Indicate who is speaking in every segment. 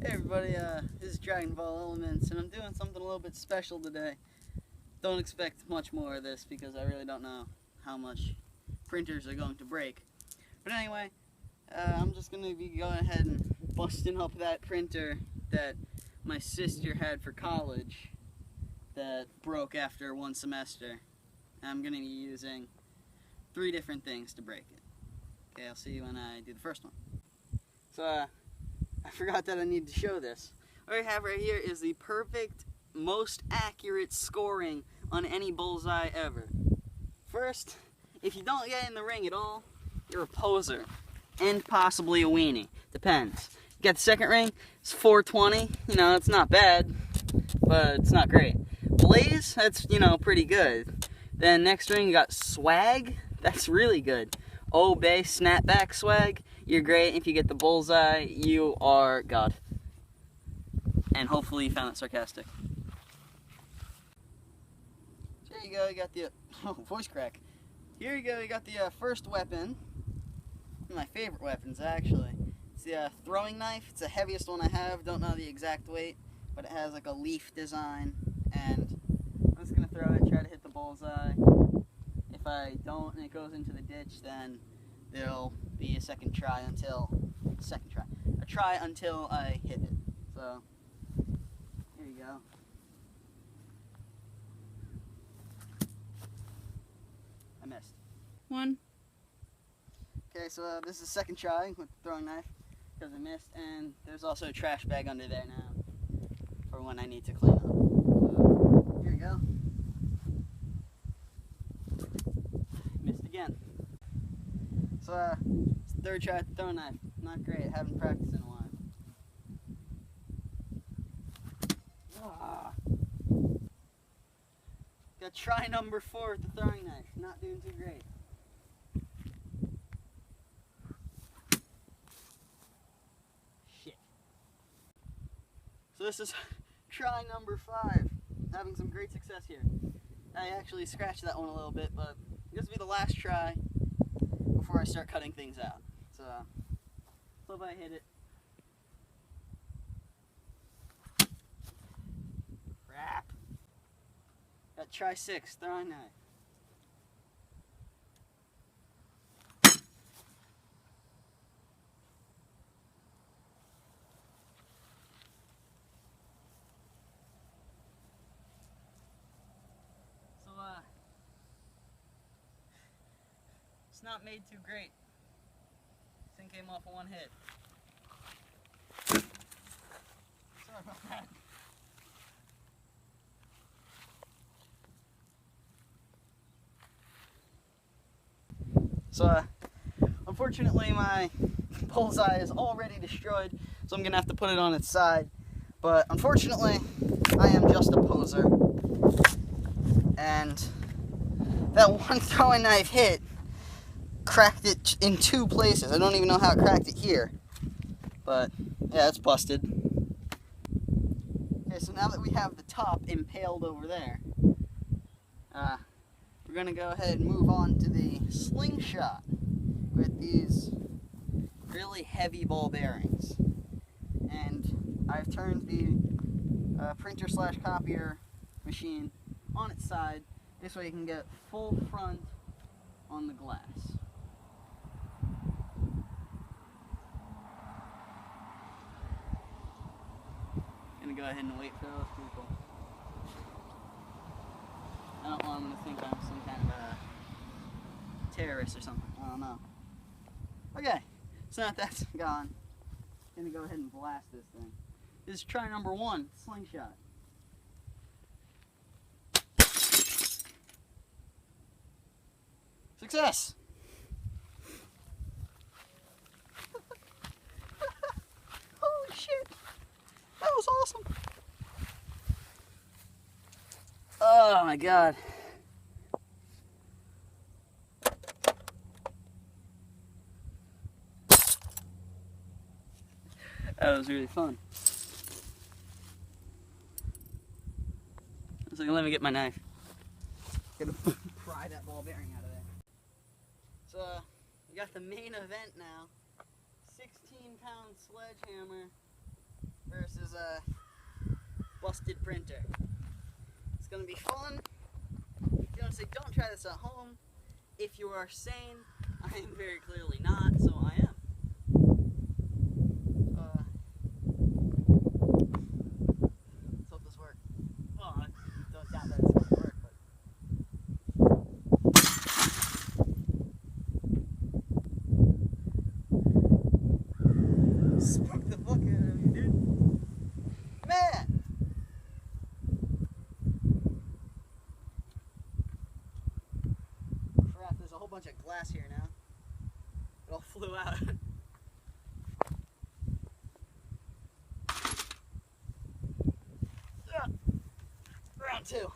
Speaker 1: Hey everybody, this is Dragon Ball Elements, and I'm doing something a little bit special today. Don't expect much more of this because I really don't know how much printers are going to break. But anyway, I'm just going to be going ahead and busting up that printer that my sister had for college that broke after one semester. I'm going to be using 3 different things to break it. Okay, I'll see you when I do the first one. So, I forgot that I need to show this. What I have right here is the perfect, most accurate scoring on any bullseye ever. First, if you don't get in the ring at all, you're a poser. And possibly a weenie. Depends. You got the second ring, it's 420. You know, it's not bad, but it's not great. Blaze, that's, pretty good. Then next ring, you got swag. That's really good. Obey, snapback swag. You're great. If you get the bullseye, you are God. And hopefully you found it sarcastic. So there you go, you got the, voice crack. Here you go, you got the first weapon. One of my favorite weapons, actually. It's the throwing knife. It's the heaviest one I have. Don't know the exact weight, but it has like a leaf design. And I'm just going to throw it, try to hit the bullseye. If I don't and it goes into the ditch, then there'll be a try until I hit it. So, here you go. I missed.
Speaker 2: 1.
Speaker 1: Okay, so this is the second try with the throwing knife, because I missed, and there's also a trash bag under there now, for when I need to clean up. So, here you go. Missed again. So, third try at the throwing knife. Not great, haven't practiced in a while. Got try number 4 with the throwing knife. Not doing too great. Shit. So this is try number 5. Having some great success here. I actually scratched that one a little bit, but this will be the last try before I start cutting things out. So, hope I hit it. Crap. Got try 6, throwing knife. So, it's not made too great. This thing came off of one hit. Sorry about that. So, unfortunately my bullseye is already destroyed, so I'm going to have to put it on its side. But unfortunately, I am just a poser. And that one throwing knife hit cracked it in 2 places. I don't even know how it cracked it here. But, yeah, it's busted. Okay, so now that we have the top impaled over there, we're going to go ahead and move on to the slingshot with these really heavy ball bearings. And I've turned the printer/copier machine on its side. This way you can get full front on the glass. Gonna go ahead and wait for those people. I don't want them to think I'm some kind of a terrorist or something. I don't know. Okay, so now that's gone, I'm gonna go ahead and blast this thing. This is try number 1, slingshot. Success! Holy shit! That was awesome! Oh my god. That was really fun. So let me get my knife. Gonna pry that ball bearing out of there. So, we got the main event now. 16-pound sledgehammer busted printer. It's gonna be fun. If you want to say don't try this at home, if you are sane, I am very clearly not, so I am. Let's hope this works. Well, I don't doubt that it's going to work, but... Spook the fuck out of me, dude. Man! Crap, there's a whole bunch of glass here now. It all flew out. Round two.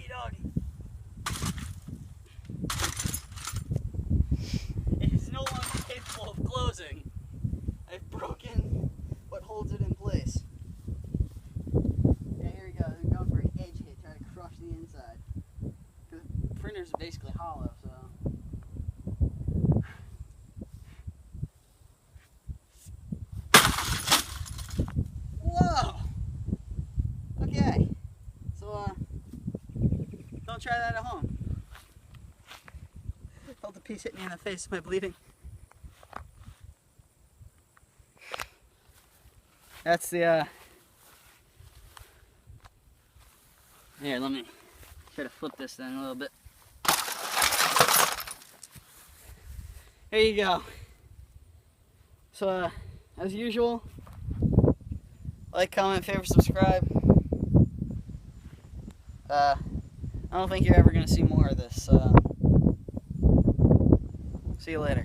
Speaker 1: Doggy. It is no longer capable of closing. I've broken what holds it in place. Yeah, here we go. We're going for an edge hit, trying to crush the inside. Because the printer's basically hollow, so. Whoa! Okay. So, don't try that at home. Felt a piece hit me in the face. Am I bleeding? That's the, Here, let me try to flip this thing a little bit. There you go. So, as usual, like, comment, favorite, subscribe. I don't think you're ever going to see more of this. See you later.